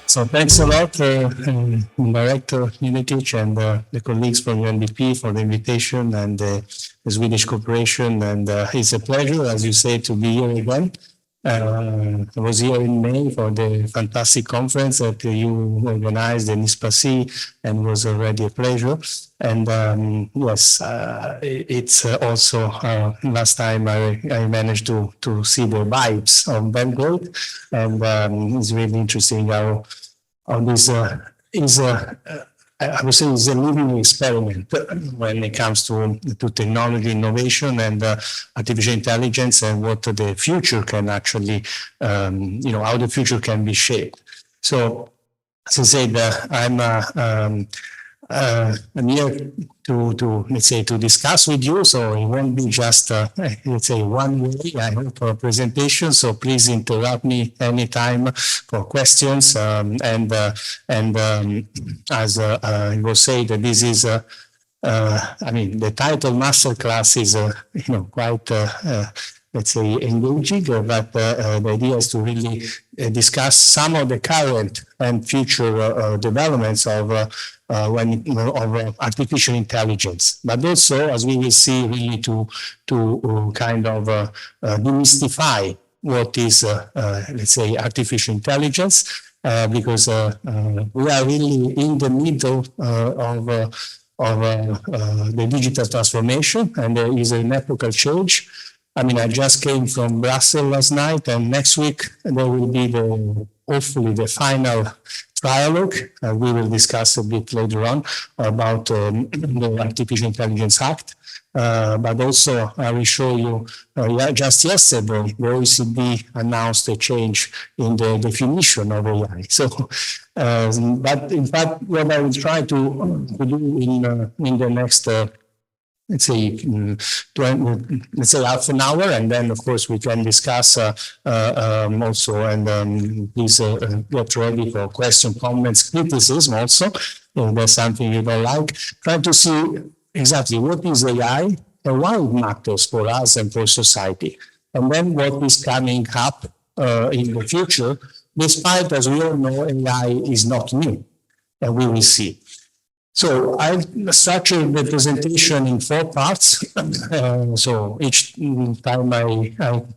So thanks a lot, Director Militic and the colleagues from UNDP for the invitation and the Swedish cooperation. And it's a pleasure, as you say, to be here again. I was here in May for the fantastic conference that you organized in Ispasi, and was already a pleasure. And yes, it's also last time I managed to see the vibes of Belgrade, and it's really interesting how this is I would say is a living experiment when it comes to technology innovation and artificial intelligence, and what the future can actually, how the future can be shaped. So, as I said, I'm here to let's say to discuss with you. So it won't be just let's say one way, I hope, presentation. So please interrupt me anytime for questions. And as I will say that this is I mean, the title Masterclass is quite let's say engaging, but the idea is to really discuss some of the current and future developments of artificial intelligence, but also, as we will see, really to kind of demystify what is, let's say, artificial intelligence, because we are really in the middle of the digital transformation, and there is an epochal change. I mean, I just came from Brussels last night, and next week there will be hopefully the final dialogue. We will discuss a bit later on about the Artificial Intelligence Act. But also, I will show you, just yesterday, the OECD announced a change in the definition of AI. So, but in fact, what I will try to do in the next let's say, half an hour, and then, of course, we can discuss also, and please get ready for question, comments, criticism also, if there's something you don't like. Try to see exactly what is AI and why it matters for us and for society, and then what is coming up in the future, despite, as we all know, AI is not new, and we will see. So I've structured the presentation in 4 parts. So each time I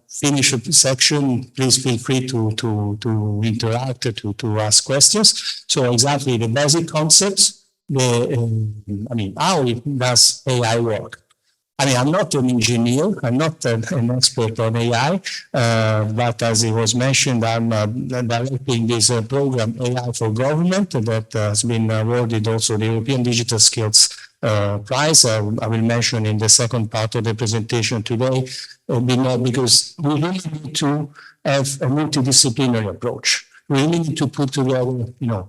finish a section, please feel free to interact, to ask questions. So exactly the basic concepts, how does AI work? I mean, I'm not an engineer, I'm not an expert on AI, but as it was mentioned, I'm directing this program AI for Government that has been awarded also the European Digital Skills Prize. I will mention in the second part of the presentation today, because we really need to have a multidisciplinary approach. We really need to put together,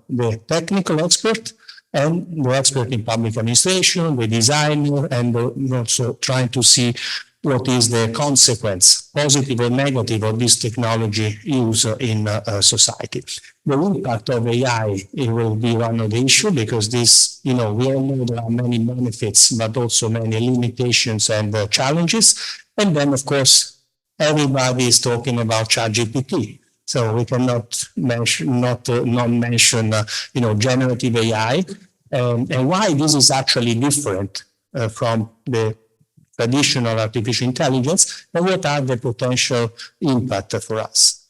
the technical expert and the expert in public administration, the designer, and also trying to see what is the consequence, positive or negative, of this technology use in society. The impact of AI, it will be one of the issues, because this, we all know there are many benefits, but also many limitations and challenges. And then, of course, everybody is talking about ChatGPT. So we cannot not mention, generative AI, and why this is actually different from the traditional artificial intelligence, and what are the potential impact for us,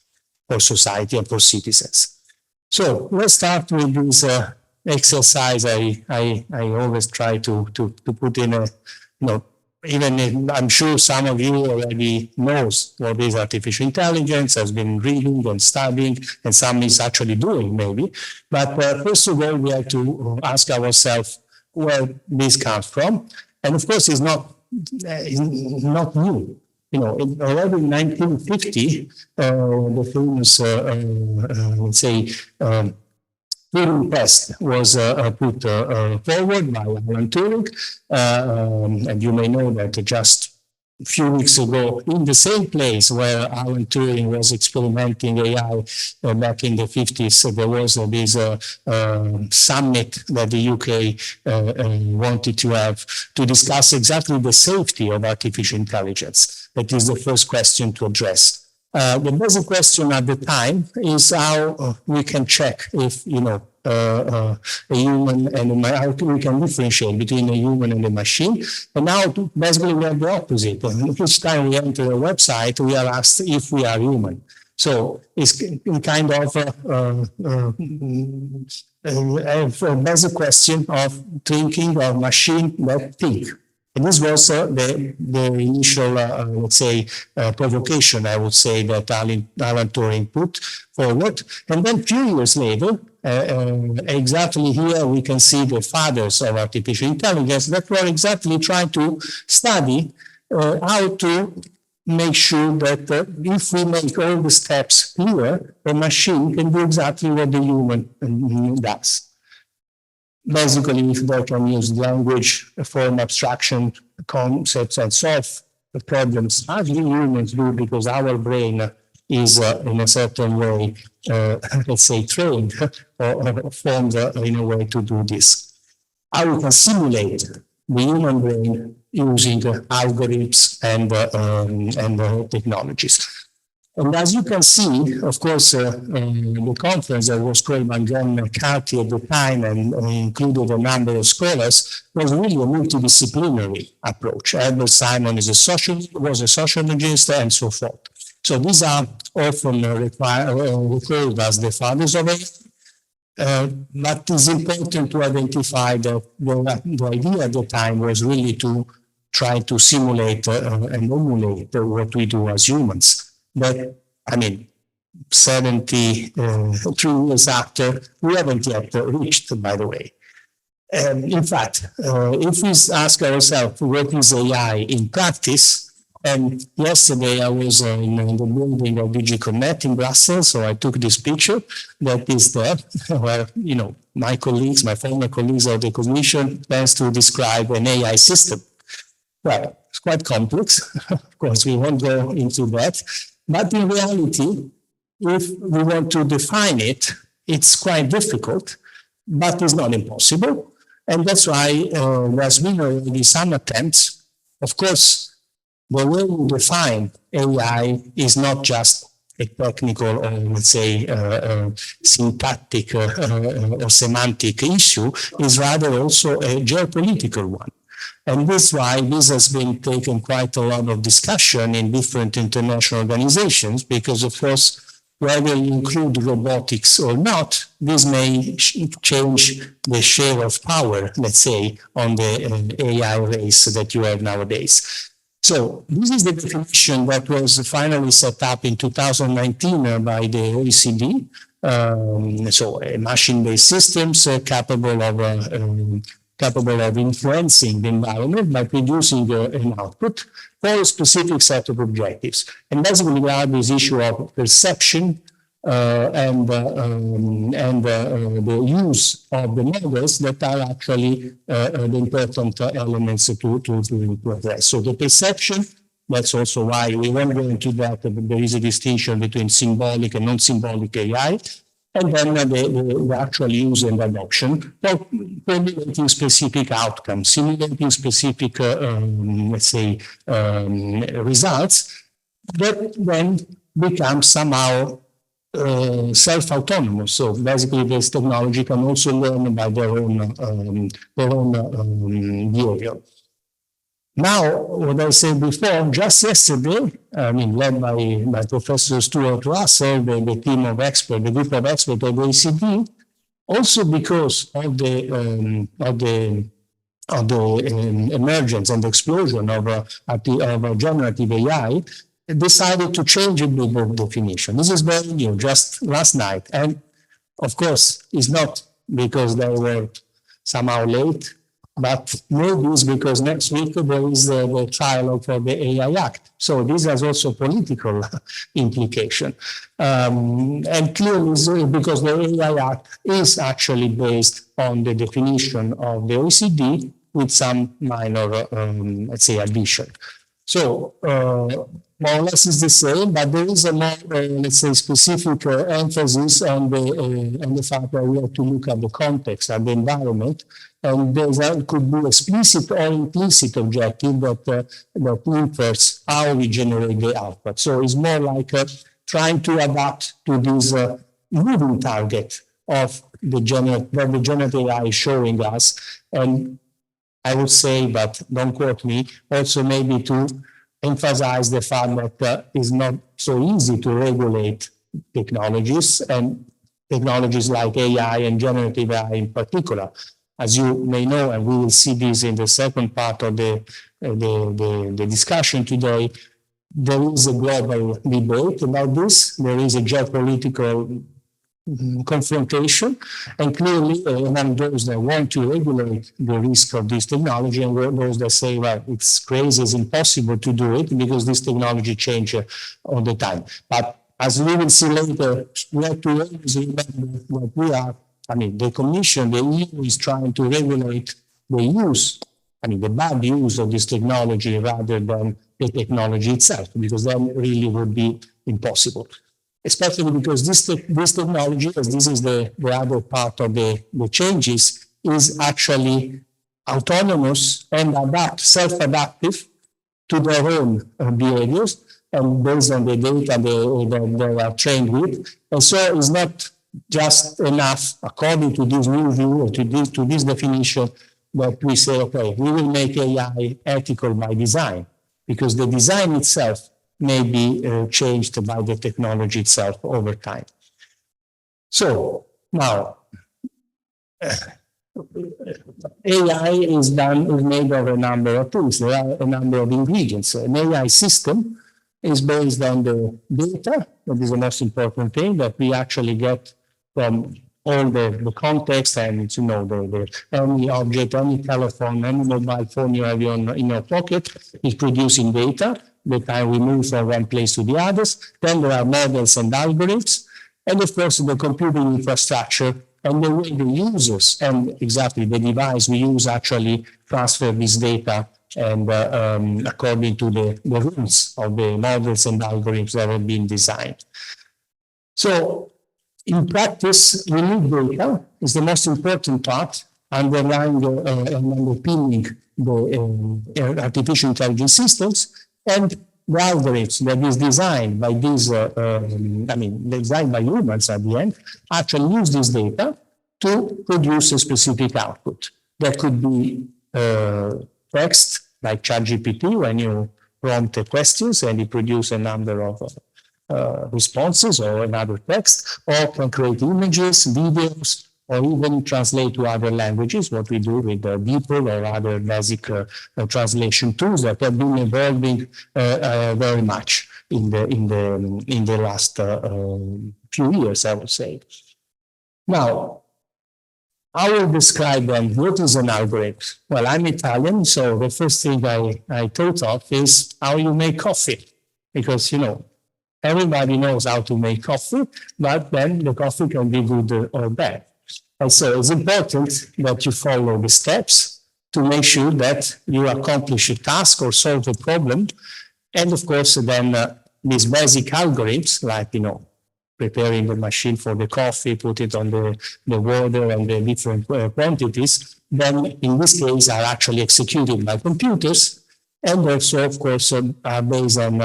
for society, and for citizens. So let's start with this exercise. I always try to put in a, even if I'm sure some of you already knows what is artificial intelligence, has been reading and studying, and some is actually doing maybe. But first of all, we have to ask ourselves where this comes from. And of course, it's not new. Already in 1950, the famous, let's say, Turing test was put forward by Alan Turing, and you may know that just a few weeks ago, in the same place where Alan Turing was experimenting AI back in the 50s, there was this summit that the UK wanted to have to discuss exactly the safety of artificial intelligence. That is the first question to address. The basic question at the time is how we can check if, a human and how we can differentiate between a human and a machine. And now basically we have the opposite. And each time we enter a website, we are asked if we are human. So it's kind of a basic question of thinking of machine that think. And this was the initial, let's say, provocation, I would say, that Alan Turing put forward. And then a few years later, exactly here we can see the fathers of artificial intelligence that were exactly trying to study how to make sure that if we make all the steps clear, a machine can do exactly what the human does. Basically, if they can use language, form abstraction concepts, and solve the problems as we humans do, because our brain is in a certain way, let's say, trained or formed in a way to do this. How we can simulate the human brain using algorithms and technologies. And as you can see, of course, the conference that was called by John McCarthy at the time and included a number of scholars was really a multidisciplinary approach. Albert Simon was a sociologist and so forth. So these are often recalled as the fathers of AI. But it's important to identify that the idea at the time was really to try to simulate and emulate what we do as humans. But, 73 years after, we haven't yet reached, by the way. In fact, if we ask ourselves what is AI in practice, and yesterday I was in the building of DigiConnect in Brussels, so I took this picture that is there, where, my colleagues, my former colleagues of the Commission, plans to describe an AI system. Well, it's quite complex. Of course, we won't go into that. But in reality, if we want to define it, it's quite difficult, but it's not impossible. And that's why there's been already some attempts. Of course, the way we define AI is not just a technical or, let's say, syntactic or semantic issue, is rather also a geopolitical one. And this is why this has been taken quite a lot of discussion in different international organizations, because, of course, whether you include robotics or not, this may change the share of power, let's say, on the AI race that you have nowadays. So this is the definition that was finally set up in 2019 by the OECD. So machine-based systems capable of influencing the environment by producing an output for a specific set of objectives. And basically, we have this issue of perception and the use of the models that are actually the important elements to address. So the perception, that's also why we won't go into that. There is a distinction between symbolic and non-symbolic AI. And then the actual use and adoption, formulating specific outcomes, simulating specific, let's say, results that then become somehow self-autonomous. So basically, this technology can also learn by their own behavior. Now, what I said before, just yesterday, led by Professor Stuart Russell, the team of experts, the group of experts of the OECD, also because of the emergence and explosion of generative AI, decided to change a bit of definition. This is very new, just last night. And of course, it's not because they were somehow late, but maybe it's because next week there is the trial for the AI Act. So this has also political implication. And clearly, because the AI Act is actually based on the definition of the OECD with some minor, let's say, addition. So more or less it's the same, but there is a more, let's say, specific emphasis on the fact that we have to look at the context and the environment and there could be explicit or implicit objective that infers how we generate the output. So it's more like trying to adapt to this moving target of the generative AI is showing us. And I would say, but don't quote me, also maybe to emphasize the fact that it's not so easy to regulate technologies, and technologies like AI and generative AI in particular. As you may know, and we will see this in the second part of the discussion today, there is a global debate about this. There is a geopolitical confrontation, and clearly among those that want to regulate the risk of this technology, and those that say, well, it's crazy, it's impossible to do it because this technology changes all the time. But as we will see later, we have to always remember what we are. I mean, the Commission, the EU is trying to regulate the use, the bad use of this technology rather than the technology itself, because then really would be impossible. Especially because this technology, as this is the other part of the changes, is actually autonomous and self-adaptive to their own behaviors, and based on the data they are trained with. And so it's not just enough, according to this new view or to this definition, that we say, okay, we will make AI ethical by design, because the design itself may be changed by the technology itself over time. So now, AI is made of a number of things. There are a number of ingredients. An AI system is based on the data, that is the most important thing, that we actually get from all the context, and any object, any telephone, any mobile phone you have in your pocket is producing data. The time we move from one place to the others. Then there are models and algorithms, and of course the computing infrastructure and the way the users and exactly the device we use actually transfer this data, and according to the rules of the models and algorithms that have been designed. So in practice, we need data. It's the most important part, underlying and underpinning the artificial intelligence systems, and the algorithms that is designed by these, designed by humans at the end, actually use this data to produce a specific output. That could be text, like ChatGPT, when you prompt questions and it produces a number of responses or another text, or can create images, videos, or even translate to other languages, what we do with DeepL or other basic translation tools that have been evolving very much in the last few years, I would say. Now, I will describe then what is an algorithm. Well, I'm Italian, so the first thing I thought of is how you make coffee, because everybody knows how to make coffee, but then the coffee can be good or bad. And so it's important that you follow the steps to make sure that you accomplish a task or solve a problem. And of course, then these basic algorithms, like, preparing the machine for the coffee, put it on the water and the different quantities, then in this case are actually executed by computers, and also, of course, are based on,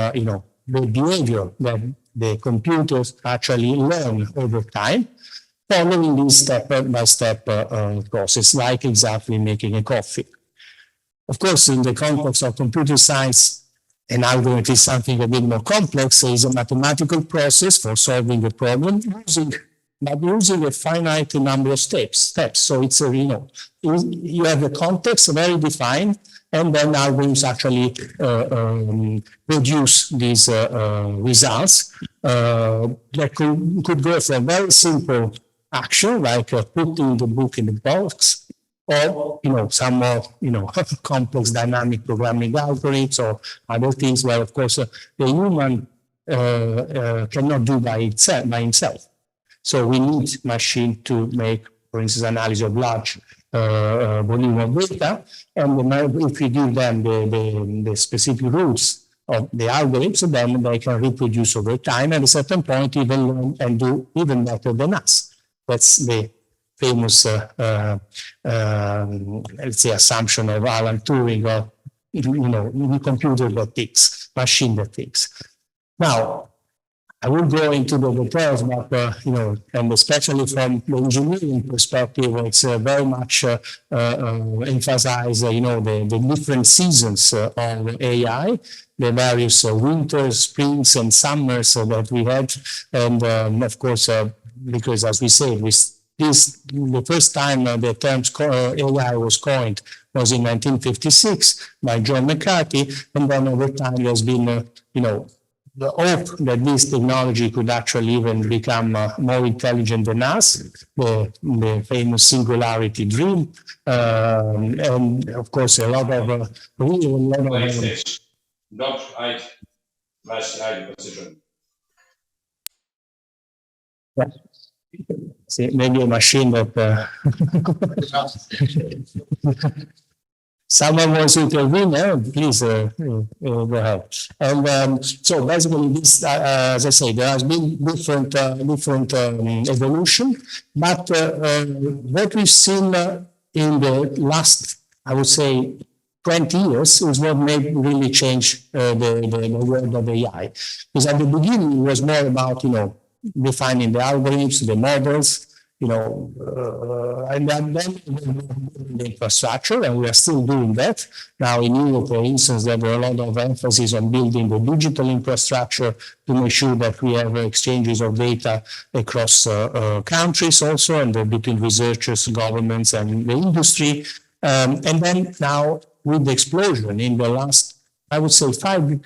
the behavior that the computers actually learn over time, following this step-by-step process, like exactly making a coffee. Of course, in the context of computer science, an algorithm is something a bit more complex. It's a mathematical process for solving a problem using a finite number of steps. So it's you have a context very defined, and then algorithms actually produce these results that could go from very simple action, like putting the book in the box, or some more complex dynamic programming algorithms or other things where, of course, the human cannot do by himself. So we need machine to make, for instance, analysis of large volume of data, and if we give them the specific rules of the algorithms, then they can reproduce over time, and at a certain point even learn and do even better than us. That's the famous, let's say, assumption of Alan Turing, of, the computer that thinks, machine that thinks. Now, I will go into the details, but, and especially from the engineering perspective, it's very much emphasize, the different seasons of AI, the various winters, springs, and summers that we had. And of course, because as we say, the first time the term AI was coined was in 1956 by John McCarthy, and then over time there's been, the hope that this technology could actually even become more intelligent than us, the famous singularity dream, and of course a lot of Don't hide, hide position. Yeah. See, maybe a machine that someone wants to intervene, please go ahead. And so basically, this, as I say, there has been different evolution, but what we've seen in the last, I would say, 20 years is what made really change the world of AI. Because at the beginning, it was more about, defining the algorithms, the models, and then the infrastructure, and we are still doing that. Now in Europe, for instance, there were a lot of emphasis on building the digital infrastructure to make sure that we have exchanges of data across countries also, and between researchers, governments, and the industry. And then now with the explosion in the last, I would say, 5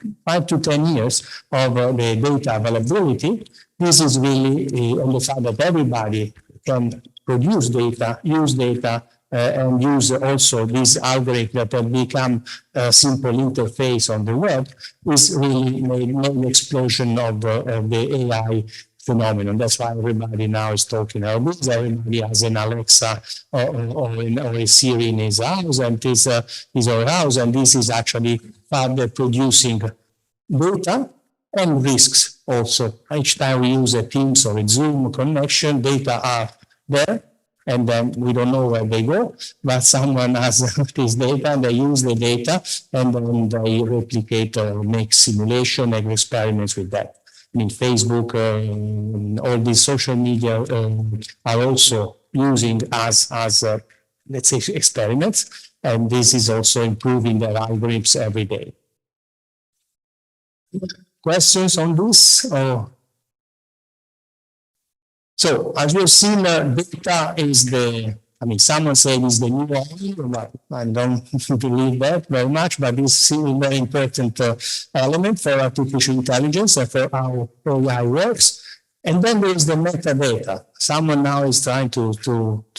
to 10 years of the data availability, this is really on the fact that everybody can produce data, use data, and use also these algorithms that have become a simple interface on the web, is really an explosion of the AI phenomenon. That's why everybody now is talking about this. Everybody has an Alexa or a Siri in his house, and this is our house, and this is actually further producing data and risks also. Each time we use a Teams or a Zoom connection, data are there, and then we don't know where they go, but someone has this data, and they use the data, and then they replicate or make simulation and experiments with that. I mean, Facebook, all these social media are also using as let's say, experiments, and this is also improving their algorithms every day. Questions on this? So, as you've seen, data is someone said it's the new oil, but I don't believe that very much, but it's a very important element for artificial intelligence and for how AI works. And then there is the metadata. Someone now is trying to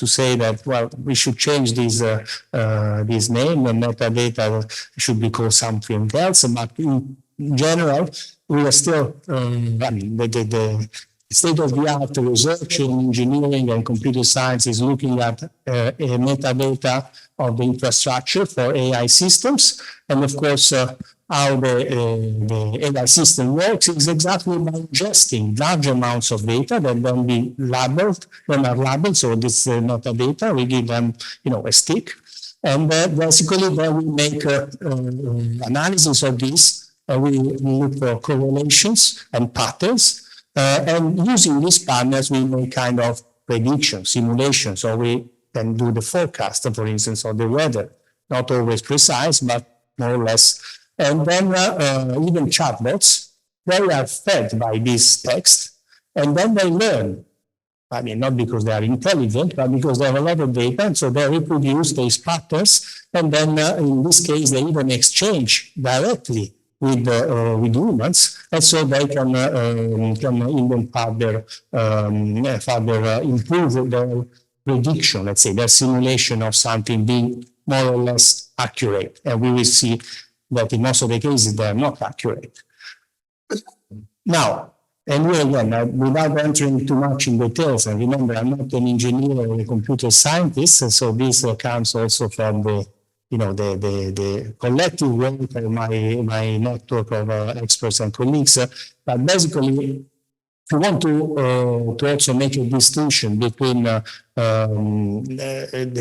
say that, well, we should change this name, and metadata should be called something else, but in general, we are still, the state-of-the-art research in engineering and computer science is looking at a metadata of the infrastructure for AI systems. And of course, how the AI system works is exactly by ingesting large amounts of data that then be labeled, so this is metadata. We give them, a stick. And basically, then we make analysis of this. We look for correlations and patterns. And using these patterns, we make kind of predictions, simulations, so we can do the forecast, for instance, of the weather. Not always precise, but more or less. And then even chatbots, they are fed by this text, and then they learn. I mean, not because they are intelligent, but because they have a lot of data, and so they reproduce these patterns, and then in this case, they even exchange directly with humans, and so they can even further improve their prediction, let's say, their simulation of something being more or less accurate. And we will see that in most of the cases, they are not accurate. Now, and here again, without entering too much in details, and remember, I'm not an engineer or a computer scientist, and so this comes also from the collective work of my network of experts and colleagues. But basically, if you want to also make a distinction between the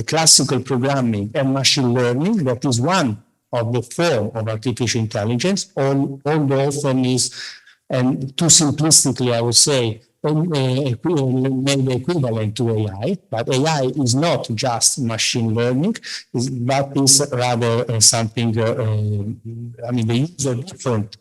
classical programming and machine learning, that is one of the form of artificial intelligence, although often is, and too simplistically, I would say, made equivalent to AI, but AI is not just machine learning, but is rather something, the use of different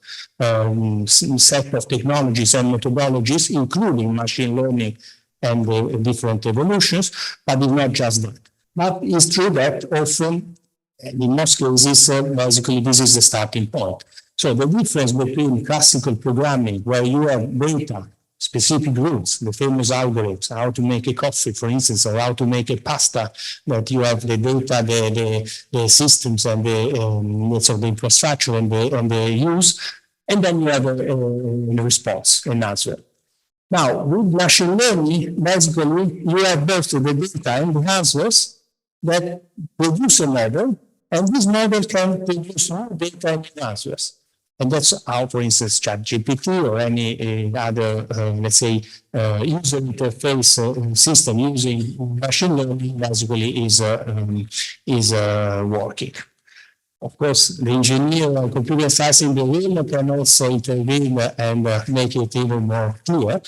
set of technologies and methodologies, including machine learning and different evolutions, but it's not just that. But it's true that often, and in most cases, basically this is the starting point. So the difference between classical programming, where you have data, specific rules, the famous algorithms, how to make a coffee, for instance, or how to make a pasta, that you have the data, the systems, and the infrastructure and the use, and then you have a response, an answer. Now, with machine learning, basically, you have both the data and the answers that produce a model, and this model can produce more data and answers. And that's how, for instance, ChatGPT or any other, let's say, user interface system using machine learning basically is working. Of course, the engineer or computer science in the room can also intervene and make it even more clear.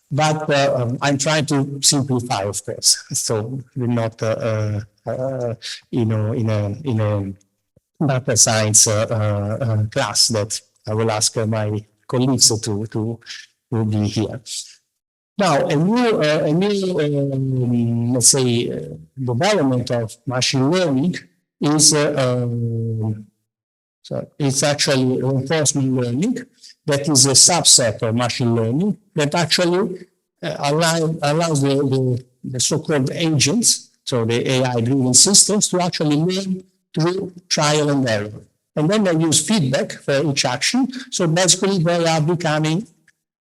But I'm trying to simplify, of course. So we're not, in a data science class that I will ask my colleagues to be here. Now, a new let's say, development of machine learning is it's actually reinforcement learning. That is a subset of machine learning that actually allows the so-called agents, so the AI-driven systems, to actually learn through trial and error. And then they use feedback for each action. So basically, they are becoming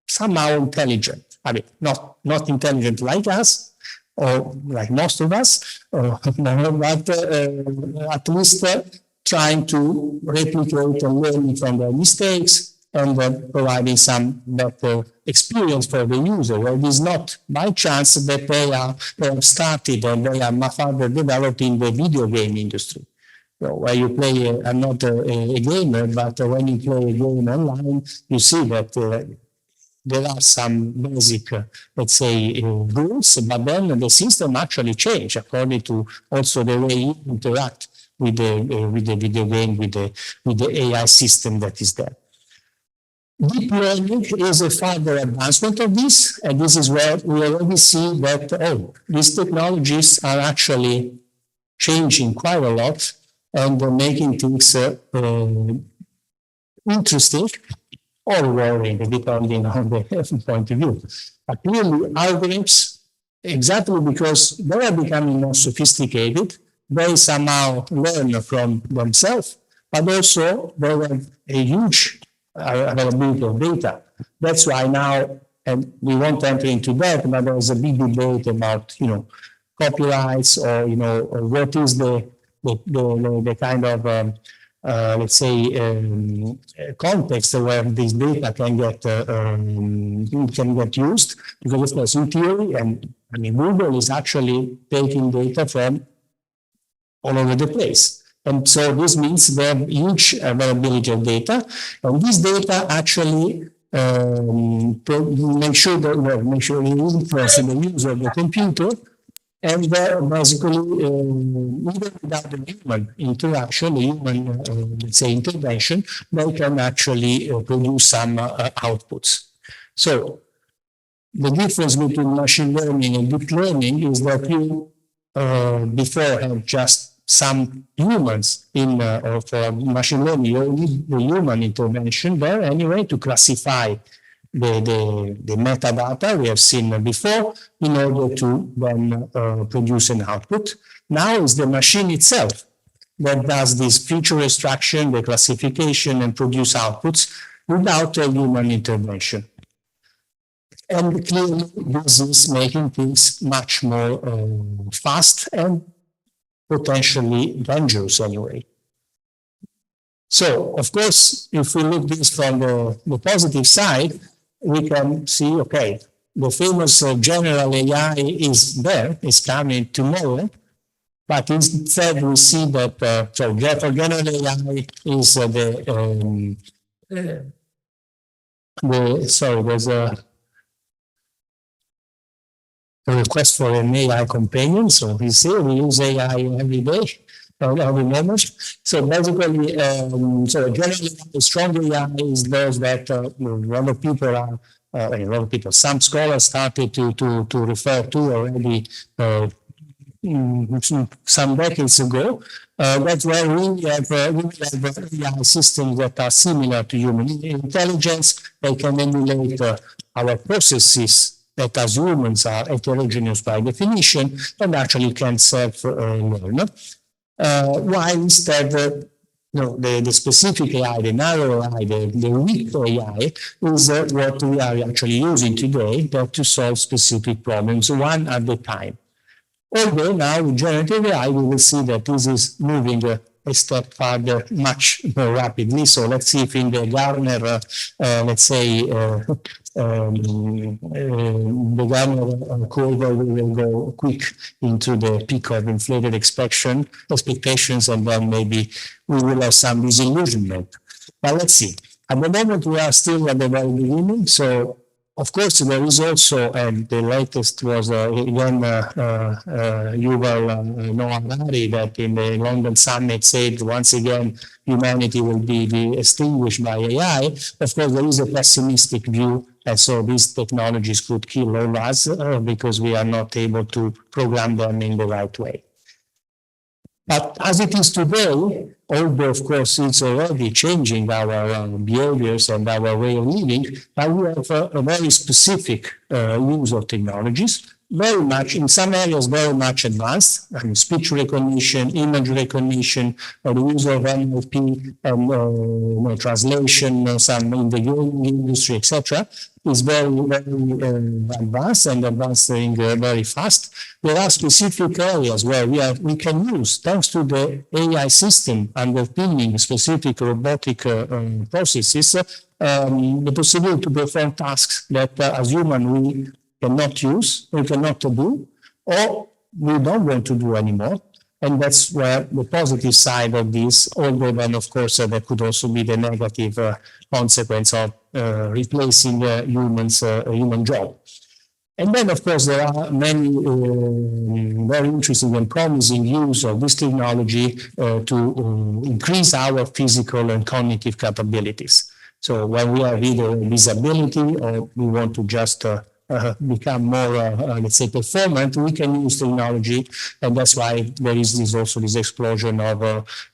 somehow intelligent. I mean, not intelligent like us, or like most of us, but at least trying to replicate and learn from their mistakes, and providing some better experience for the user. Well, it is not by chance that they have started and they are further developed in the video game industry. So where you play, I'm not a gamer, but when you play a game online, you see that there are some basic, let's say, rules, but then the system actually changes according to also the way you interact with the video game, with the AI system that is there. Deep learning is a further advancement of this, and this is where we already see that, these technologies are actually changing quite a lot and making things interesting or worrying, depending on the point of view. But clearly, algorithms, exactly because they are becoming more sophisticated, they somehow learn from themselves, but also they have a huge availability of data. That's why now, and we won't enter into that, but there's a big debate about, copyrights, or, or what is the kind of, let's say, context where this data can get used. Because of course, in theory, and I mean, Google is actually taking data from all over the place. And so this means they have huge availability of data, and this data actually make sure it influence the user of the computer, and basically, even without the human interaction, the human, let's say, intervention, they can actually produce some outputs. So the difference between machine learning and deep learning is that you before have just some humans or for machine learning, you need the human intervention there anyway to classify the metadata we have seen before in order to then produce an output. Now it's the machine itself that does this feature extraction, the classification, and produce outputs without a human intervention. And clearly, this is making things much more fast and potentially dangerous anyway. So, of course, if we look this from the positive side, we can see, okay, the famous general AI is there, is coming tomorrow, but instead we see that so for general AI is sorry, there's a request for an AI companion. So you see, we use AI every day, every moment. So basically, so generally, strong AI is those that a lot of people are, some scholars started to refer to already some decades ago. That's where we have AI systems that are similar to human intelligence. They can emulate our processes that as humans are heterogeneous by definition and actually can self-learn. While instead, the specific AI, the narrow AI, the weak AI is what we are actually using today to solve specific problems, one at a time. Although now with generative AI, we will see that this is moving a step further much more rapidly. So let's see if in the Gartner, let's say, the Gartner curve will go quick into the peak of inflated expectations, and then maybe we will have some disillusionment. But let's see. At the moment, we are still at the very beginning. So of course, there is also, and the latest was Yuval Noah Harari that in the London summit said once again humanity will be extinguished by AI. Of course, there is a pessimistic view, and so these technologies could kill all us because we are not able to program them in the right way. But as it is today, although of course it's already changing our behaviors and our way of living, but we have a very specific use of technologies, very much, in some areas, very much advanced. I mean, speech recognition, image recognition, the use of NLP, translation, some in the gaming industry, etc., is very, very advanced and advancing very fast. There are specific areas where we can use, thanks to the AI system underpinning specific robotic processes, the possibility to perform tasks that as human we cannot use, we cannot do, or we don't want to do anymore. And that's where the positive side of this, although then of course there could also be the negative consequence of replacing humans, a human job. And then of course there are many very interesting and promising use of this technology to increase our physical and cognitive capabilities. So when we have either disability or we want to just become more, let's say, performant, we can use technology, and that's why there is this explosion of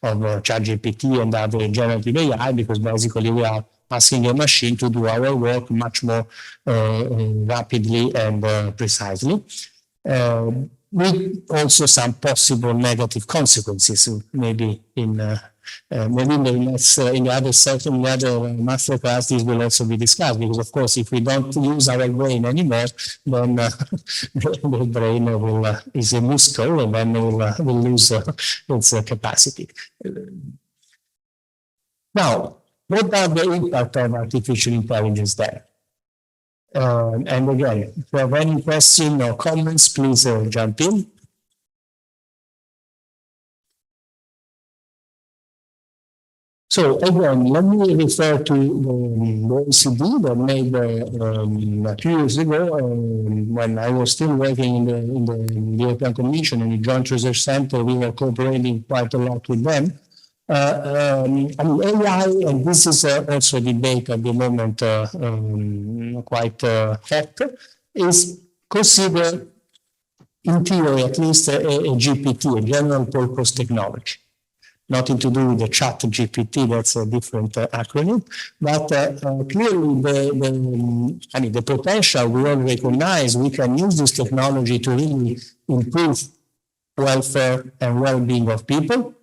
ChatGPT and other generative AI, because basically we are asking a machine to do our work much more rapidly and precisely. With also some possible negative consequences, maybe in the other section, in the other masterclass, this will also be discussed, because of course, if we don't use our brain anymore, then the brain is a muscle, and then will lose its capacity. Now, what are the impact of artificial intelligence there? And again, if you have any questions or comments, please jump in. So again, let me refer to the OECD that made a few years ago, when I was still working in the European Commission and the Joint Research Center, we were cooperating quite a lot with them. I mean, AI, and this is also a debate at the moment quite hot, is considered, in theory at least, a GPT, a general purpose technology. Nothing to do with the chat GPT, that's a different acronym, but clearly the potential we all recognize, we can use this technology to really improve welfare and well-being of people.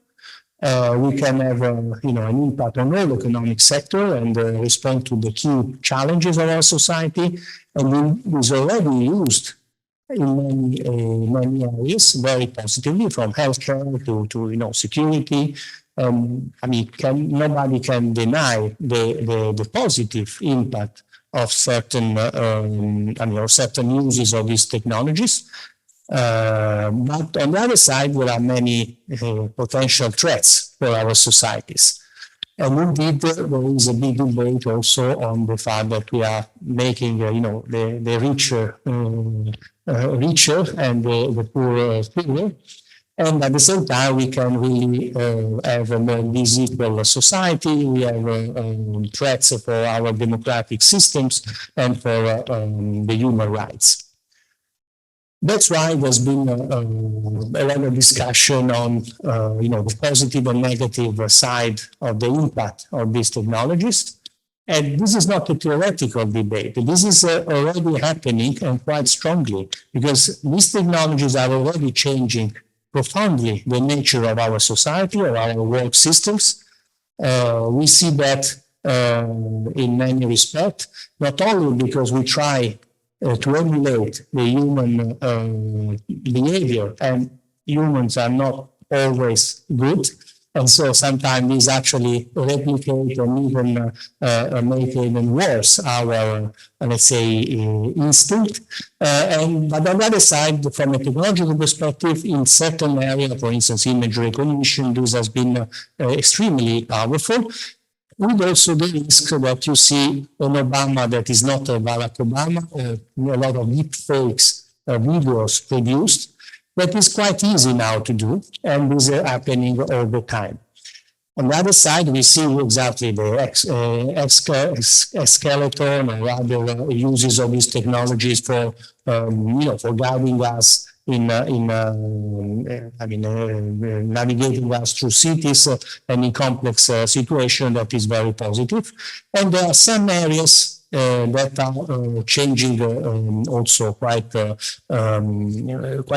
We can have an impact on all economic sector and respond to the key challenges of our society, and it is already used in many areas very positively, from healthcare to security. I mean, nobody can deny the positive impact of certain, or certain uses of these technologies. But on the other side, there are many potential threats for our societies. And indeed, there is a big debate also on the fact that we are making, the richer richer and the poorer poorer. And at the same time, we can really have a more disequal society. We have threats for our democratic systems and for the human rights. That's why there's been a lot of discussion on, the positive and negative side of the impact of these technologies. And this is not a theoretical debate. This is already happening, and quite strongly, because these technologies are already changing profoundly the nature of our society, or our work systems. We see that in many respects, not only because we try to emulate the human behavior, and humans are not always good, and so sometimes these actually replicate and even make even worse our, let's say, instinct. But on the other side, from a technological perspective, in certain areas, for instance, image recognition, this has been extremely powerful. With also the risk that you see an Obama that is not a Barack Obama, a lot of deep fakes videos produced, that is quite easy now to do, and is happening all the time. On the other side, we see exactly the skeleton or other uses of these technologies for, for guiding us in navigating us through cities and in complex situations. That is very positive. And there are some areas that are changing also quite a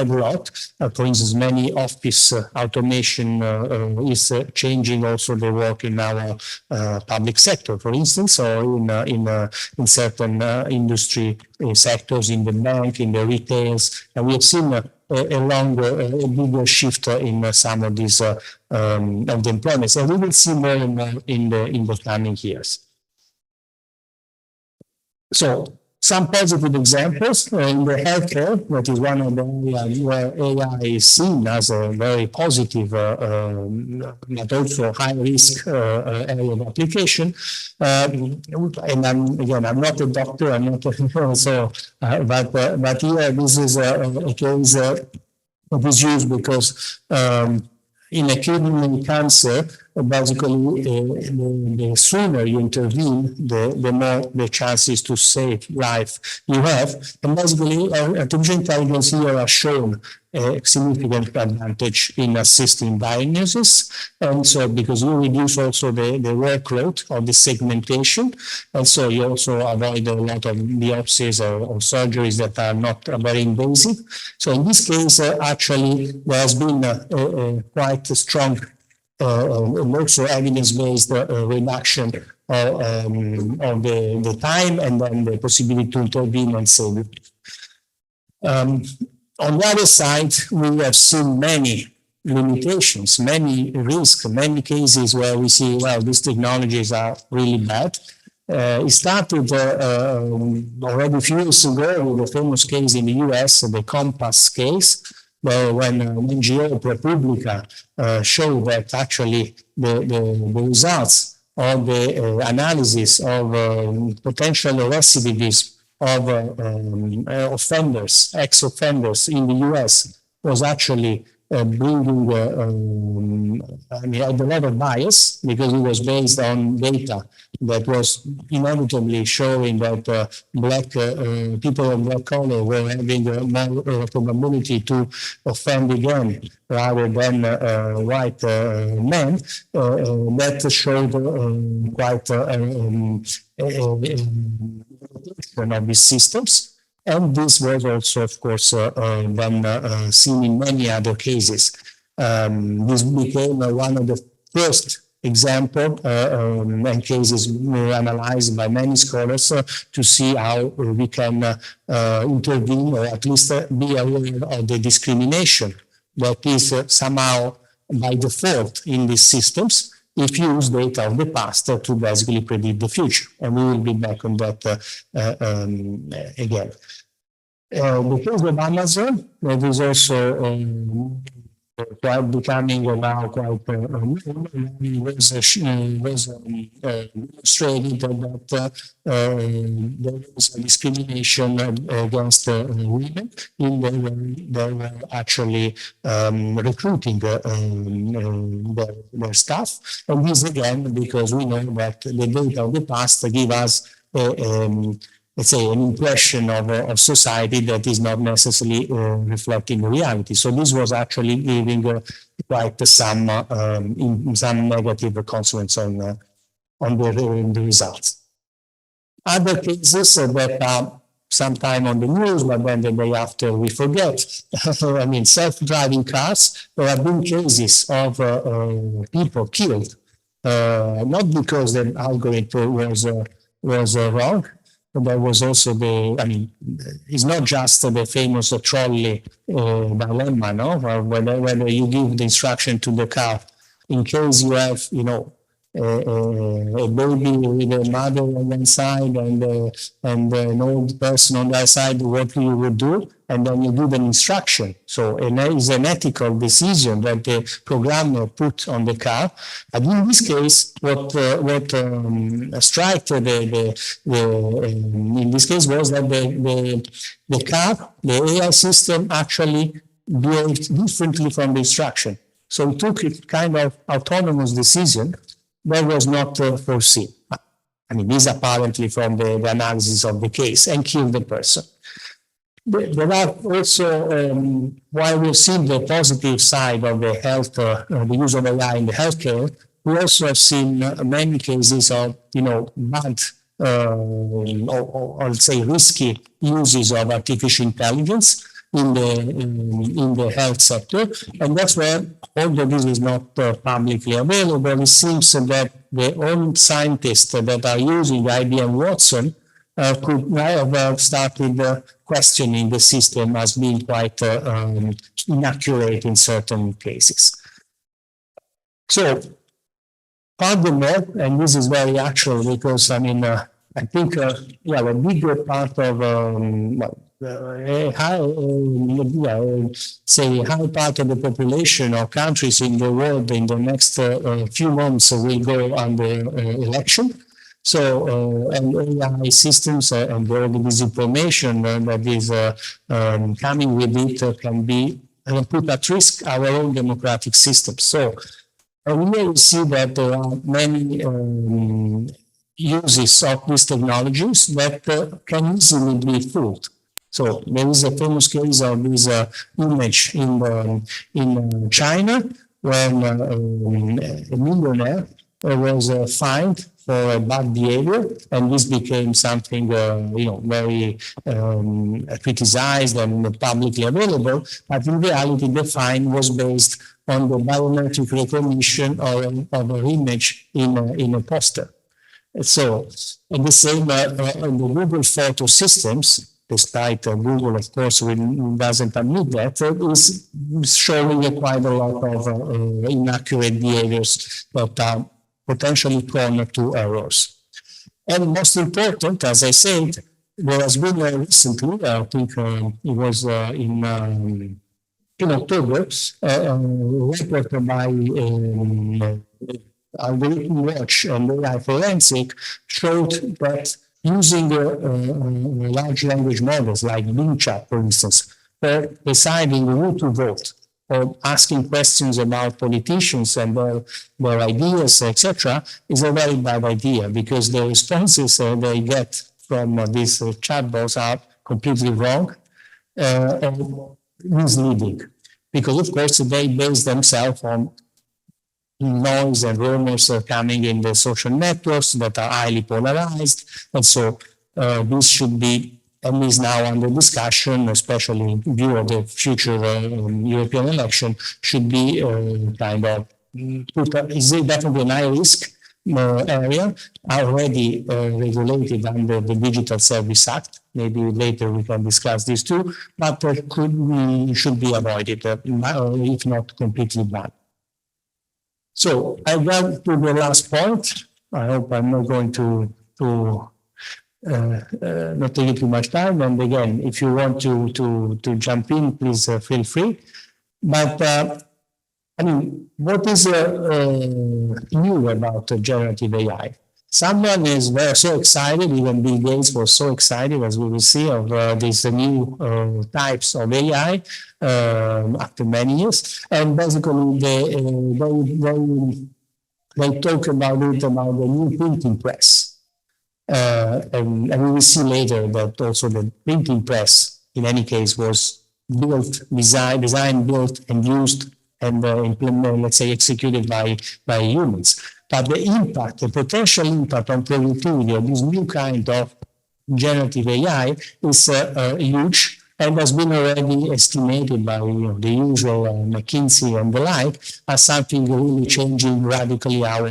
lot. For instance, many office automation is changing also the work in our public sector, for instance, or in certain industry sectors, in the bank, in the retails. And we have seen a bigger shift in some of these of the employments, and we will see more and more in the coming years. So, some positive examples in the healthcare, that is one of the areas where AI is seen as a very positive, but also high risk area of application. And I'm not a doctor, I'm not a so, but here this is a case of this use because in a kidney cancer, basically, the sooner you intervene, the more the chances to save life you have. And basically, artificial intelligence here has shown a significant advantage in assisting diagnosis. And so, because you reduce also the workload of the segmentation, and so you also avoid a lot of biopsies or surgeries that are not very invasive. So in this case, actually, there has been quite a strong and also evidence-based reduction of the time and then the possibility to intervene and save it. On the other side, we have seen many limitations, many risks, many cases where we see, well, these technologies are really bad. It started already a few years ago with a famous case in the US, the Compass case, when NGO ProPublica showed that actually the results of the analysis of potential recidivism of offenders, ex-offenders in the US was actually bringing had a lot of bias because it was based on data that was inevitably showing that black people of black color were having more probability to offend again rather than white men. That showed quite of these systems. And this was also, of course, then seen in many other cases. This became one of the first example and cases analyzed by many scholars to see how we can intervene or at least be aware of the discrimination that is somehow by default in these systems. if you use data of the past to basically predict the future. And we will be back on that again. The case of Amazon, that is also quite becoming now quite was illustrated that there is a discrimination against women they were actually recruiting their staff. And this again, because we know that the data of the past give us let's say, an impression of society that is not necessarily reflecting reality. So this was actually giving quite some negative consequence on the results. Other cases that are sometime on the news, but then the day after we forget. I mean, self-driving cars. There have been cases of people killed, not because the algorithm was wrong. There was also it's not just the famous trolley dilemma, no? Whether you give the instruction to the car in case you have, a baby with a mother on one side and an old person on the other side, what you would do, and then you give an instruction. So it's an ethical decision that the programmer put on the car. But in this case, what struck in this case was that the car, the AI system actually behaved differently from the instruction. So it took a kind of autonomous decision that was not foreseen. I mean, this apparently from the analysis of the case, and killed the person. There are also, while we've seen the positive side of the health, the use of AI in the healthcare, we also have seen many cases of, bad, or let's say risky uses of artificial intelligence in the health sector, and that's where, although this is not publicly available, it seems that the own scientists that are using IBM Watson could have started questioning the system as being quite inaccurate in certain cases. So, furthermore, and this is very actual because I think a bigger part of high part of the population or countries in the world in the next few months will go under election. So, and AI systems and all this information that is coming with it can put at risk our own democratic system. So, we will see that there are many uses of these technologies that can easily be fooled. So there is a famous case of this image in China when a millionaire was fined for bad behavior, and this became something very criticized and publicly available. But in reality, the fine was based on the biometric recognition of an image in a poster. So, and the same in the Google photo systems, despite Google, of course, doesn't admit that, is showing quite a lot of inaccurate behaviors that are potentially prone to errors. And most important, as I said, there has been recently, I think it was in October, a report by Algorithm Watch and AI Forensic showed that using large language models like Bing Chat, for instance, for deciding who to vote, or asking questions about politicians and their ideas, etc., is a very bad idea because the responses they get from these chatbots are completely wrong and misleading. Because, of course, they base themselves on noise and rumors coming in the social networks that are highly polarized. And so this should be, and is now under discussion, especially in view of the future European election, should be is definitely an high risk area, already regulated under the Digital Service Act. Maybe later we can discuss these two, but should be avoided, if not completely banned. So I got to the last point. I hope I'm not going to not taking too much time. And again, if you want to jump in, please feel free. But I mean, what is new about generative AI? Someone is very so excited, even Bill Gates was so excited, as we will see, of these new types of AI after many years. And basically, they talk about it, about the new printing press. And we will see later that also the printing press, in any case, was built, designed, built, and used and implemented, let's say, executed by humans. But the impact, the potential impact on productivity of this new kind of generative AI is huge and has been already estimated by the usual McKinsey and the like as something really changing radically our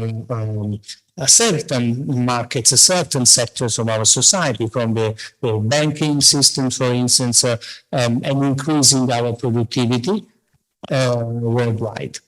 certain markets, certain sectors of our society, from the banking system, for instance, and increasing our productivity worldwide.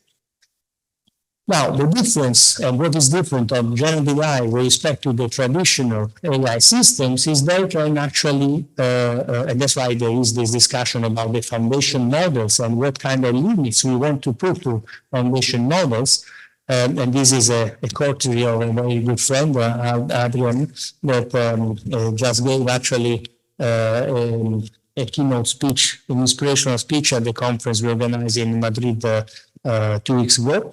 Now, the difference, and what is different of generative AI with respect to the traditional AI systems, is they can actually, and that's why there is this discussion about the foundation models and what kind of limits we want to put to foundation models. And this is a courtesy of a very good friend, Adrian, that just gave actually a keynote speech, an inspirational speech at the conference we organized in Madrid 2 weeks ago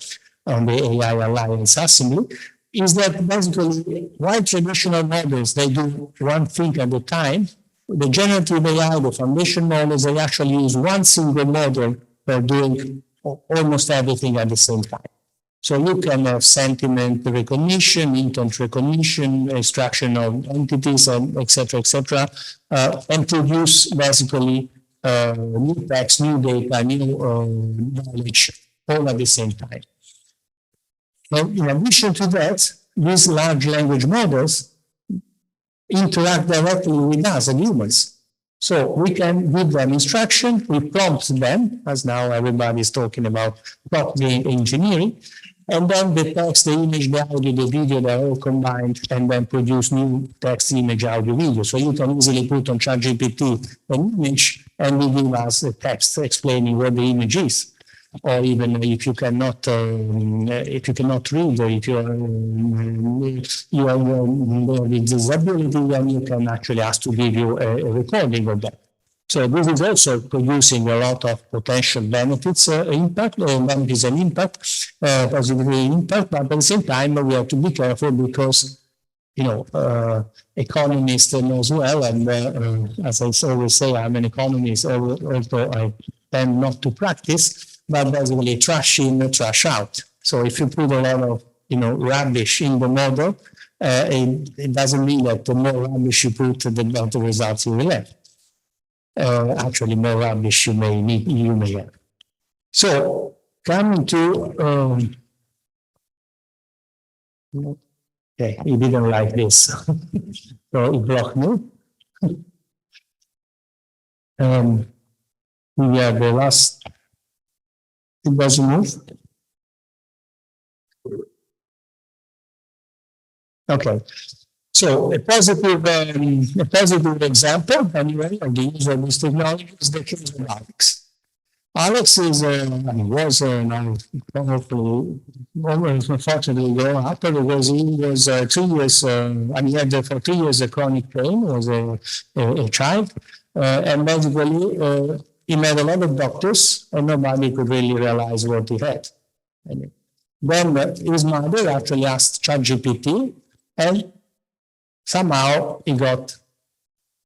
on the AI Alliance Assembly, is that basically, while traditional models, they do one thing at a time, the generative AI, the foundation models, they actually use one single model for doing almost everything at the same time. So you can have sentiment recognition, intent recognition, extraction of entities, et cetera, and produce basically new text, new data, new knowledge, all at the same time. And in addition to that, these large language models interact directly with us as humans. So we can give them instruction, we prompt them, as now everybody is talking about prompt engineering, and then the text, the image, the audio, the video, they're all combined and then produce new text, image, audio, video. So you can easily put on ChatGPT an image and it give us a text explaining what the image is. Or even if you cannot read, or if you are with disability, then you can actually ask to give you a recording of that. So this is also producing a lot of potential benefits, benefits and impact, positive impact, but at the same time we have to be careful because, economists know as well, and as I always say, I'm an economist, although I tend not to practice, but basically trash in, trash out. So if you put a lot of, rubbish in the model, it doesn't mean that the more rubbish you put, the better results you will have. Actually, more rubbish you may have. So coming to, okay, he didn't like this, so he blocked me. We have the last. It doesn't move. Okay. So a positive example, anyway, of the use of this technology is the case of Alex. Alex is, was now unfortunately go up because he was 2 years, he had for 2 years a chronic pain, was a child, and basically he met a lot of doctors and nobody could really realize what he had. And then his mother actually asked ChatGPT, and somehow he got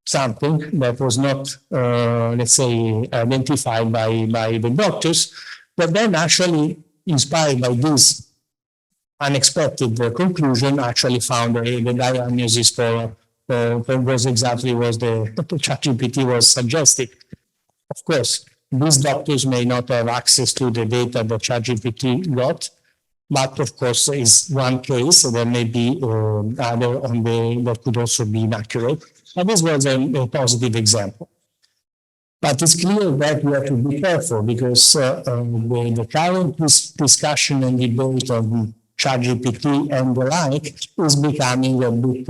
something that was not, let's say, identified by the doctors, but then actually, inspired by this unexpected conclusion, actually found the diagnosis for what exactly was the ChatGPT was suggesting. Of course, these doctors may not have access to the data that ChatGPT got, but of course, is one case. There may be other that could also be inaccurate. And this was a positive example. But it's clear that we have to be careful because the current discussion and debate on ChatGPT and the like is becoming a bit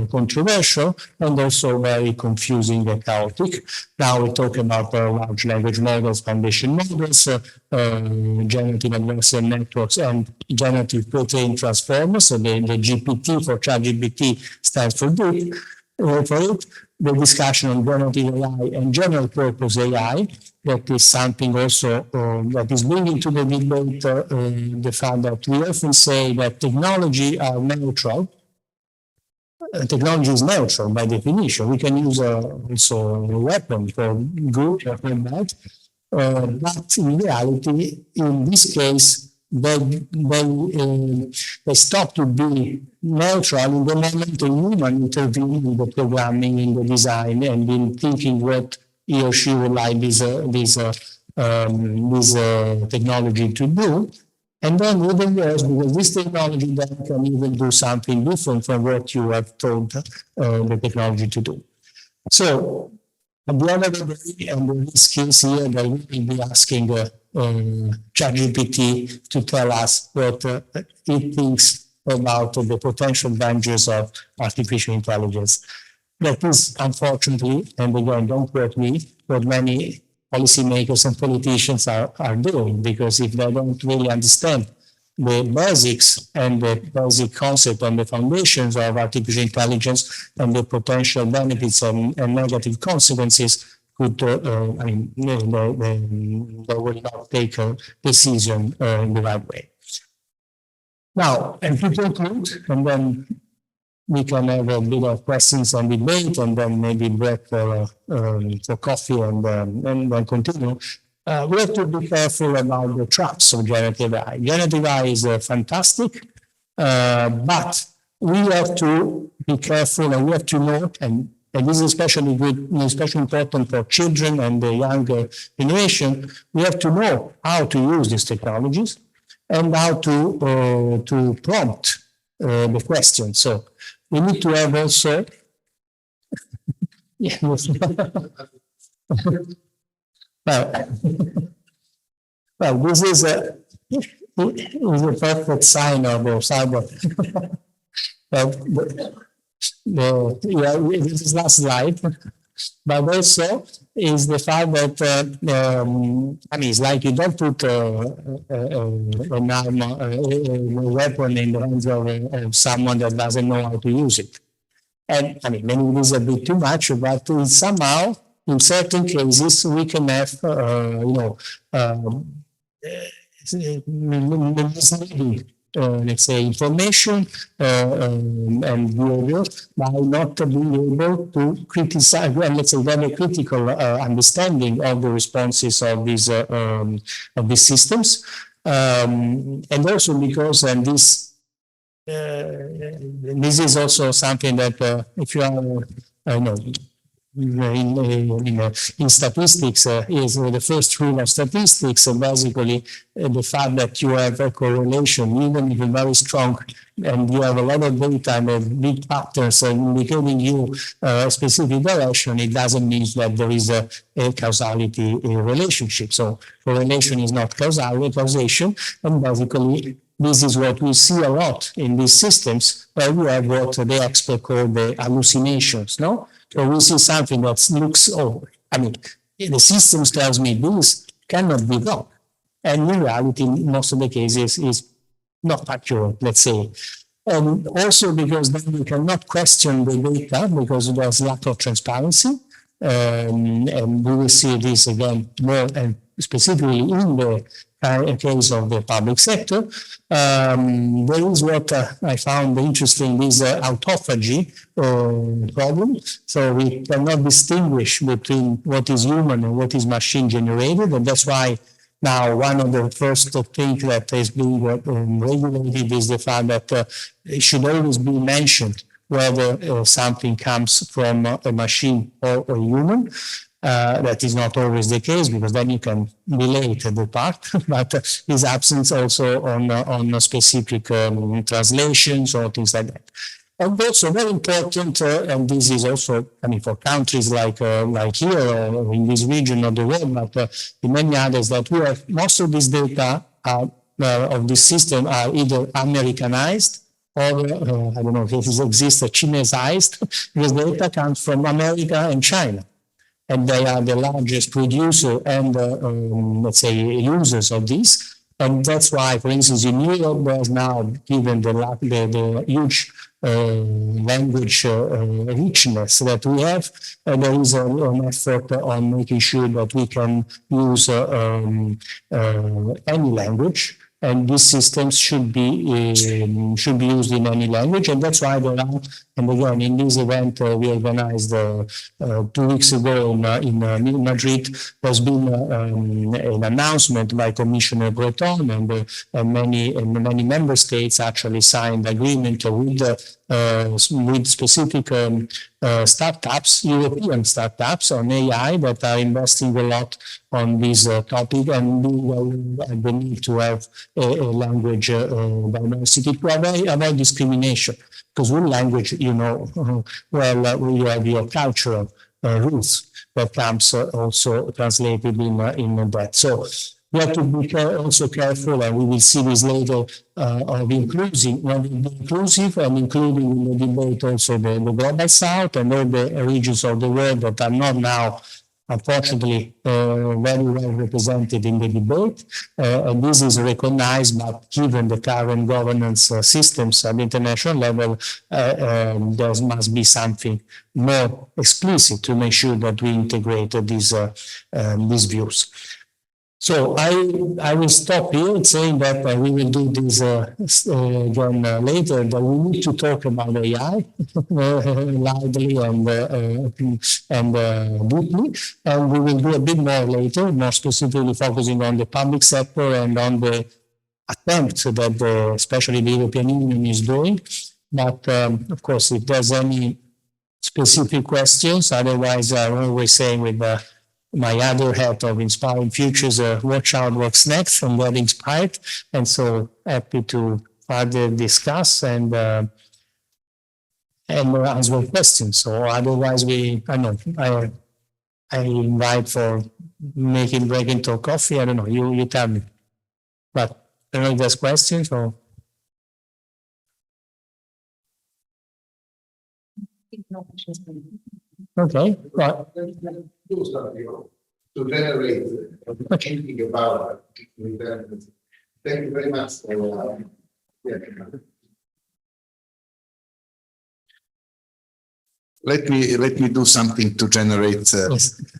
controversial and also very confusing and chaotic. Now we talk about large language models, foundation models, generative adversarial networks, and generative protein transformers. So the GPT for ChatGPT stands for it. The discussion on generative AI and general purpose AI, that is something also that is bringing to the debate the fact that we often say that technology are neutral. Technology is neutral by definition. We can use also a weapon for good or for bad. But in reality, in this case, they stop to be neutral in the moment a human intervening in the programming, in the design, and in thinking what he or she would like this technology to do. And then even worse, because this technology then can even do something different from what you have told the technology to do. So at the end of the day, and the risk is here that we will be asking ChatGPT to tell us what it thinks about the potential dangers of artificial intelligence. That is, unfortunately, and again, don't quote me, what many policymakers and politicians are doing, because if they don't really understand the basics and the basic concept and the foundations of artificial intelligence and the potential benefits and negative consequences, they will not take a decision in the right way. Now, and to conclude, and then we can have a bit of questions and debate, and then maybe break for coffee, and then continue. We have to be careful about the traps of generative AI. Generative AI is fantastic, but we have to be careful, and we have to know, and this is especially good, especially important for children and the younger generation. We have to know how to use these technologies and how to prompt the question. So we need to have also. Well, this is a perfect sign of the cyber. This is last slide, but also is the fact that it's like you don't put a weapon in the hands of someone that doesn't know how to use it. And maybe it is a bit too much, but somehow, in certain cases, we can have, misleading, let's say, information and behavior by not being able to criticize, and let's say, very critical understanding of the responses of these systems, and also because, and this is also something that if you are, in statistics is the first rule of statistics, basically the fact that you have a correlation, even if it's very strong, and you have a lot of data and big patterns indicating you a specific direction, it doesn't mean that there is a causality relationship. So correlation is not causation, and basically this is what we see a lot in these systems, where we have what the experts call the hallucinations, no? So we see something that looks, the system tells me this cannot be wrong. And in reality, in most of the cases, is not accurate, let's say. And also because then we cannot question the data because there's lack of transparency. And we will see this again more, and specifically in the case of the public sector. There is what I found interesting, this autophagy problem. So we cannot distinguish between what is human and what is machine generated, and that's why now one of the first things that is being regulated is the fact that it should always be mentioned whether something comes from a machine or a human. That is not always the case, because then you can relate the part, but is absence also on specific translations or things like that. And also very important, and this is also, I mean, for countries like here or in this region of the world, but in many others, that we have most of this data of this system are either Americanized or I don't know if it exists, Chinesized, because data comes from America and China. And they are the largest producer and, let's say, users of this. And that's why, for instance, in Europe, there's now, given the huge language richness that we have, there is an effort on making sure that we can use any language. And these systems should be used in any language, and that's why there are. And again, in this event we organized 2 weeks ago in Madrid, there's been an announcement by Commissioner Breton, and many member states actually signed agreement with specific startups, European startups on AI that are investing a lot on this topic, and the need to have a language diversity to avoid discrimination. Because with language, you know, well, you have your cultural roots that comes also translated in that. So we have to be also careful, and we will see this later, of inclusive and including in the debate also the global south and all the regions of the world that are not now, unfortunately, very well represented in the debate. And this is recognized, but given the current governance systems at the international level, there must be something more explicit to make sure that we integrate these views. So I will stop here saying that we will do this again later, but we need to talk about AI loudly and deeply, and we will do a bit more later, more specifically focusing on the public sector and on the attempts that especially the European Union is doing. But of course, if there's any specific questions, otherwise I'm always saying with my other hat of inspiring futures, watch out what's next and get inspired. And so happy to further discuss and answer questions. So otherwise I invite for making break into coffee. I don't know, you tell me. But I don't know if there's questions or. No questions. Okay, right. To generate thinking about it. Thank you very much for Let me do something to generate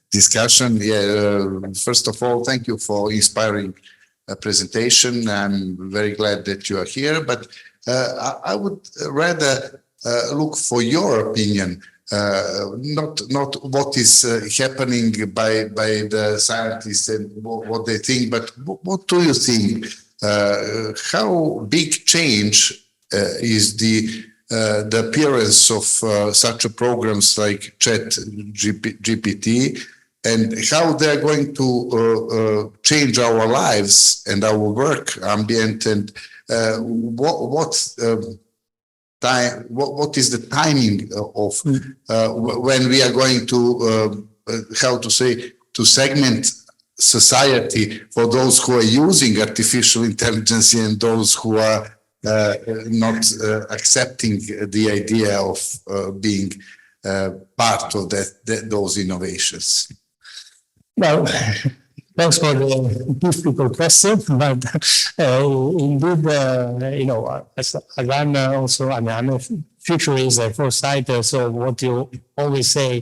discussion. First of all, thank you for inspiring presentation. I'm very glad that you are here, but I would rather look for your opinion. Not what is happening by the scientists and what they think, but what do you think? How big change is the appearance of such programs like ChatGPT, and how they're going to change our lives and our work ambient, and what is the timing of when we are going to to segment society for those who are using artificial intelligence and those who are not accepting the idea of being part of those innovations? Well, thanks for the difficult question, but indeed, as I'm also, I'm a futurist, a foresighter, so what you always say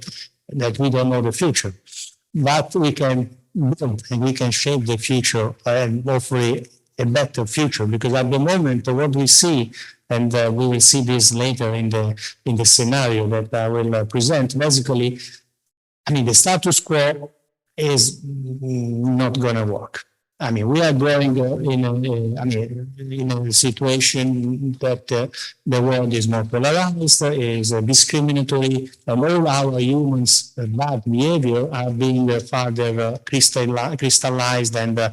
that we don't know the future, but we can build and we can shape the future and hopefully a better future, because at the moment what we see, and we will see this later in the scenario that I will present, basically, I mean, the status quo is not going to work. I mean, we are going in a situation that the world is more polarized, is discriminatory, and all our humans' bad behavior are being further crystallized and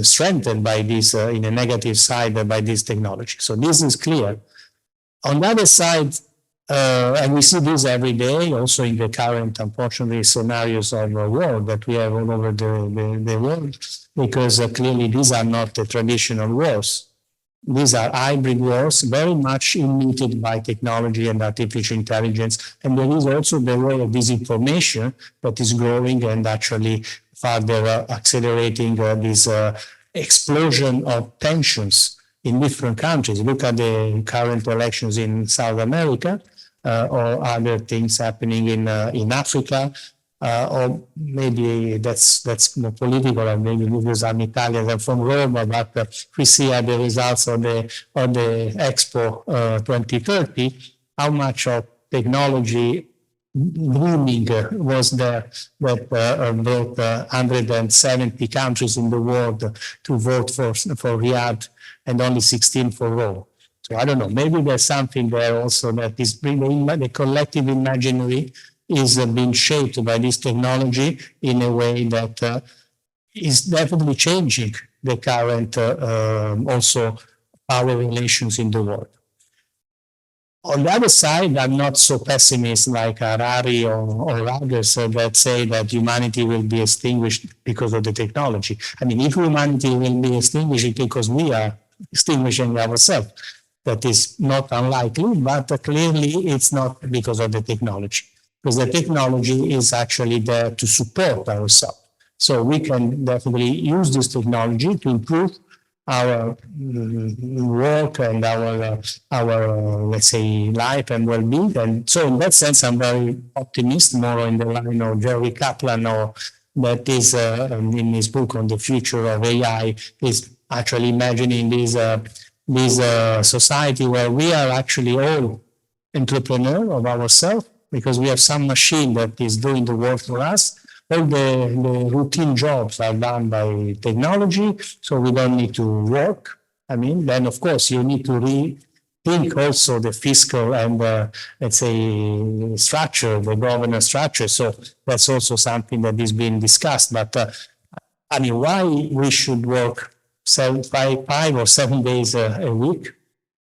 strengthened by this, in a negative side, by this technology. So this is clear. On the other side, and we see this every day, also in the current, unfortunately, scenarios of war that we have all over the world, because clearly these are not the traditional wars. These are hybrid wars, very much emitted by technology and artificial intelligence. And there is also the role of disinformation that is growing and actually further accelerating this explosion of tensions in different countries. Look at the current elections in South America, or other things happening in Africa, or maybe that's more political, and maybe because I'm Italian and from Rome, but we see at the results of the Expo 2030, how much of technology booming was there that brought 170 countries in the world to vote for Riyadh and only 16 for Rome. So I don't know, maybe there's something there also that is bringing the collective imaginary is being shaped by this technology in a way that is definitely changing the current also power relations in the world. On the other side, I'm not so pessimist like Harari or others that say that humanity will be extinguished because of the technology. I mean, if humanity will be extinguished because we are extinguishing ourselves, that is not unlikely, but clearly it's not because of the technology. Because the technology is actually there to support ourselves. So we can definitely use this technology to improve our work and our let's say, life and well-being. And so in that sense, I'm very optimistic, more in the line of Jerry Kaplan, or that is in his book on the future of AI, is actually imagining this society where we are actually all entrepreneurs of ourselves, because we have some machine that is doing the work for us. All the routine jobs are done by technology, so we don't need to work. I mean, then of course you need to rethink also the fiscal and let's say structure, the governance structure. So that's also something that is being discussed. But I mean, why we should work 5 or 7 days a week?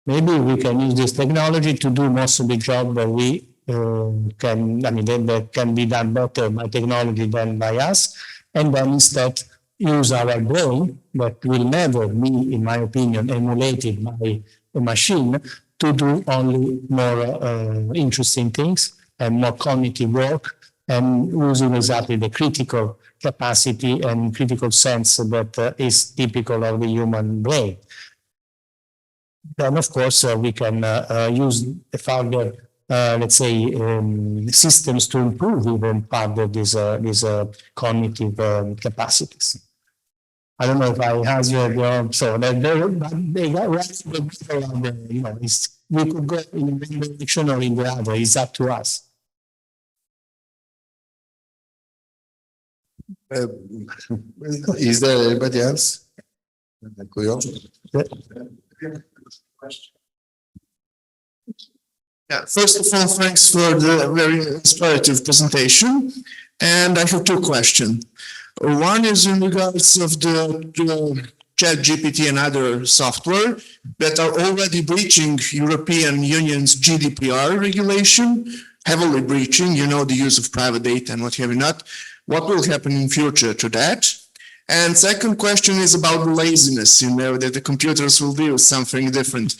Maybe we can use this technology to do most of the job that we can, I mean, that can be done better by technology than by us, and then instead use our brain that will never be, in my opinion, emulated by a machine, to do only more interesting things and more cognitive work, and using exactly the critical capacity and critical sense that is typical of the human brain. Then, of course, we can use the further let's say, systems to improve even further these cognitive capacities. I don't know if I answered your, so that you know, we could go in one direction or in the other. It's up to us. Is there anybody else? Yeah, first of all, thanks for the very inspirative presentation. And I have two questions. One is in regards of the ChatGPT and other software that are already breaching European Union's GDPR regulation, heavily breaching, you know, the use of private data and what have you not. What will happen in future to that? And second question is about laziness, you know, that the computers will do something different.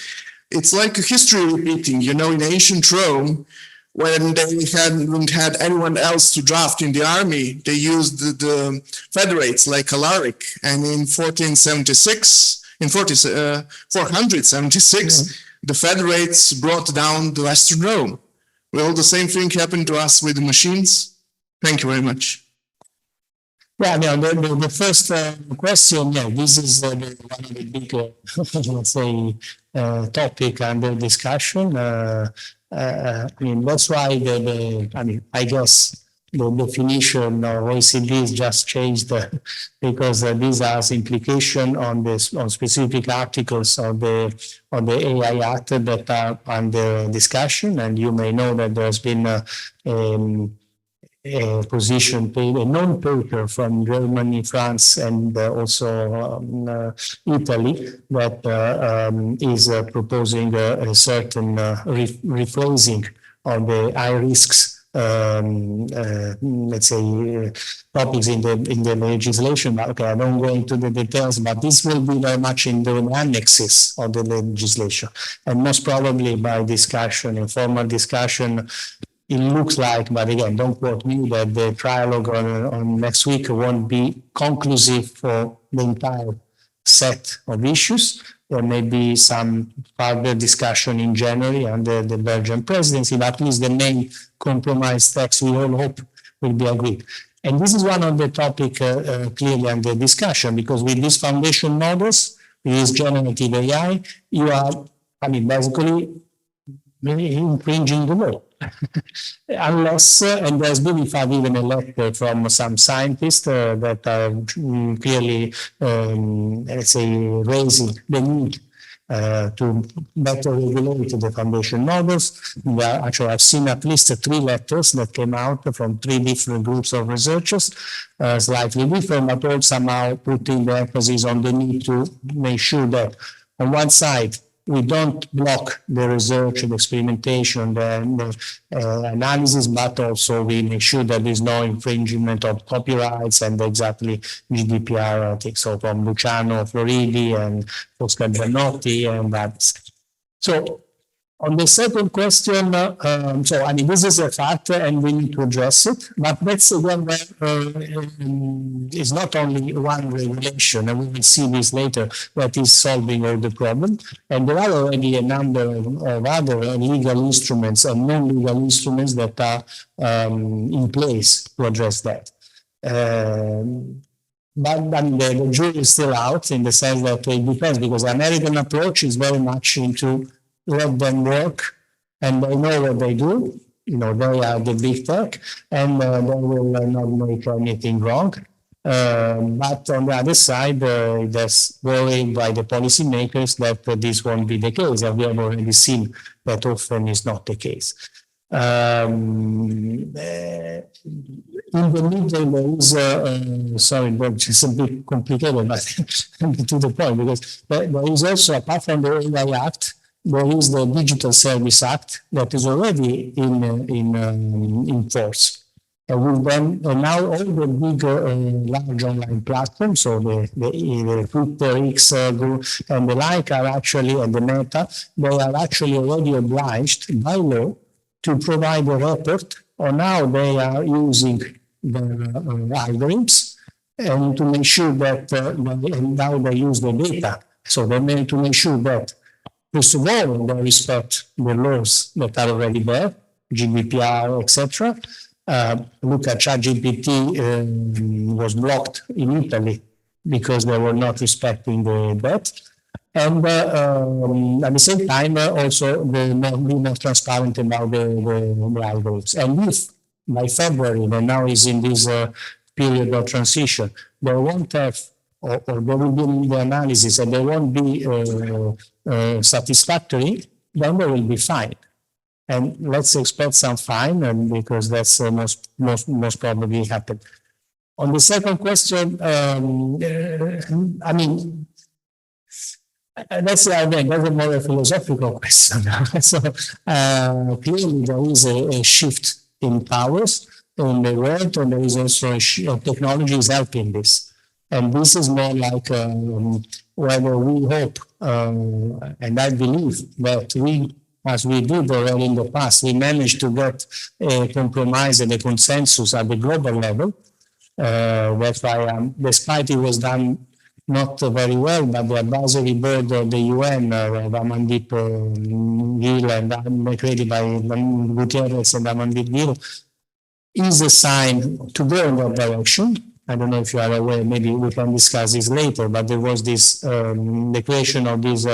It's like history repeating, you know, in ancient Rome, when they hadn't had anyone else to draft in the army, they used the federates like Alaric. And in 476, the federates brought down the Western Rome. Will the same thing happen to us with the machines? Thank you very much. Yeah, no, the first question, yeah, this is one of the big, let's say, topic under discussion. I mean, that's why I mean, I guess the definition of OECD is just changed because this has implication on this, on specific articles of the AI Act that are under discussion. And you may know that there's been a position paper, a non-paper from Germany, France, and also Italy that is proposing a certain rephrasing of the high risks, let's say, topics in the legislation. But okay, I don't go into the details, but this will be very much in the annexes of the legislation, and most probably by discussion, informal discussion. It looks like, but again, don't quote me, that the trialogue on next week won't be conclusive for the entire set of issues. There may be some further discussion in January under the Belgian presidency, but at least the main compromise text we all hope will be agreed. And this is one of the topics clearly under discussion, because with these foundation models, with this generative AI, you are, I mean, basically infringing the law. Unless, and there's been in fact even a letter from some scientists that are clearly, let's say, raising the need to better regulate the foundation models. Actually, I've seen at least 3 letters that came out from 3 different groups of researchers, slightly different, but all somehow putting the emphasis on the need to make sure that on one side, we don't block the research, the experimentation, the analysis, but also we make sure that there's no infringement of copyrights and exactly GDPR, I think so, from Luciano Floridi and Oscar Giannotti and that. So on the second question, so I mean, this is a fact and we need to address it, but that's again is not only one regulation, and we will see this later, that is solving all the problem. And there are already a number of other legal instruments and non-legal instruments that are in place to address that. But I mean, the jury is still out in the sense that it depends, because the American approach is very much into let them work, and they know what they do. You know, they are the big tech, and they will not make anything wrong. But on the other side, there's worry by the policymakers that this won't be the case, and we have already seen that often is not the case. In the middle, there is, sorry, but it's a bit complicated, but to the point, because there is also, apart from the AI Act, there is the Digital Service Act that is already in force. And we then, now all the big, large online platforms, so the Twitter, X group, and the like are actually, and the Meta, they are actually already obliged by law to provide a report on how they are using the algorithms and to make sure that, and how they use the data. So they need to make sure that, first of all, they respect the laws that are already there, GDPR, etc. Look at ChatGPT was blocked in Italy because they were not respecting that. And at the same time, also be more transparent about the algorithms. And if by February, and now is in this period of transition, they won't have, or they will be the analysis and they won't be satisfactory, then they will be fined. And let's expect some fine, and because that's most probably happen. On the second question, I mean, that's again, that's a more philosophical question. So clearly there is a shift in powers in the world, and there is also technology is helping this. And this is more like whether we hope, and I believe that we, as we did already in the past, we managed to get a compromise and a consensus at the global level. That's why, despite it was done not very well, but the advisory board of the UN, Amandeep Gill, and created by Gutierrez and Amandeep Gill, is a sign to go in that direction. I don't know if you are aware, maybe we can discuss this later, but there was this, the creation of this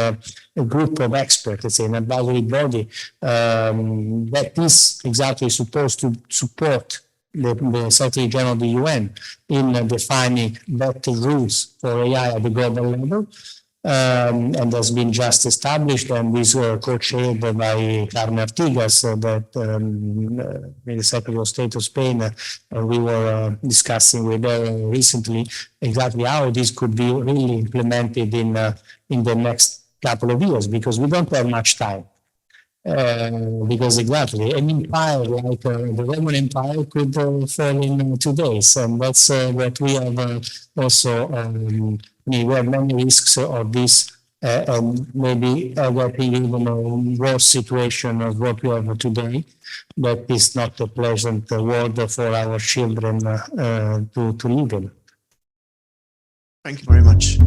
group of experts, let's say an advisory body, that is exactly supposed to support the Secretary General of the UN in defining better rules for AI at the global level. and has been just established, and is co-chaired by Carmen Artigas, the Secretary of State of Spain. We were discussing with her recently exactly how this could be really implemented in the next couple of years, because we don't have much time. Because exactly, an empire like the Roman Empire could fall in 2 days, and that's what we have also. We have many risks of this, and maybe getting even a worse situation of what we have today. That is not a pleasant world for our children to live in. Thank you very much.